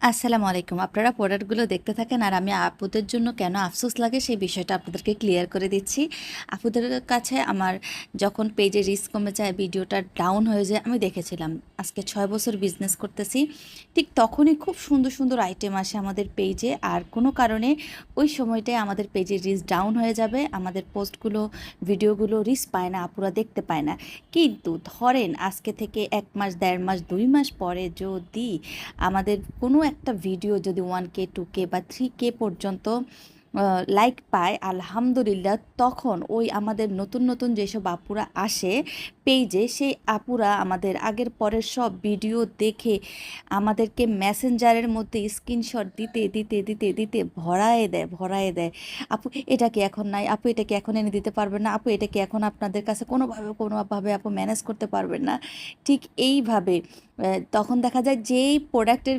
আসসালামু আলাইকুম। আপনারা প্রোডাক্টগুলো দেখতে থাকেন আর আমি আপুদের জন্য কেন আফসোস লাগে সেই বিষয়টা আপনাদেরকে ক্লিয়ার করে দিচ্ছি। আপুদের কাছে আমার যখন পেজে রিচ কমে যায়, ভিডিওটা ডাউন হয়ে যায়, আমি দেখেছিলাম। আজকে ৬ বছর বিজনেস করতেছি। ঠিক তখনই খুব সুন্দর, সুন্দর আইটেম আসে আমাদের পেজে। আর কোনো কারণে ওই সময়টায় আমাদের পেজে রিচ ডাউন হয়ে যাবে। আমাদের পোস্টগুলো, ভিডিওগুলো রিচ পায় না, আপুরা দেখতে পায় না। কিন্তু ধরেন আজকে থেকে ১ মাস, ১.৫ মাস, ২ মাস পরে যদি আমাদের কোনো একটা ভিডিও যদি 1K 2K বা 3K পর্যন্ত লাইক পায়, আলহামদুলিল্লাহ, তখন ওই আমাদের নতুন নতুন যেসব আপুরা আসে পেজে, সেই আপুরা আমাদের আগের পরের সব ভিডিও দেখে আমাদেরকে মেসেঞ্জারের মধ্যে স্ক্রিনশট দিতে দিতে দিতে দিতে ভরায়ে দেয়। আপু এটা কি এখন নাই, আপু এটা কি এখন এনে দিতে পারবেন না, আপু এটা কি এখন আপনাদের কাছে কোনোভাবে আপু ম্যানেজ করতে পারবেন না। ঠিক এইভাবে তখন দেখা যায় যেই প্রোডাক্টের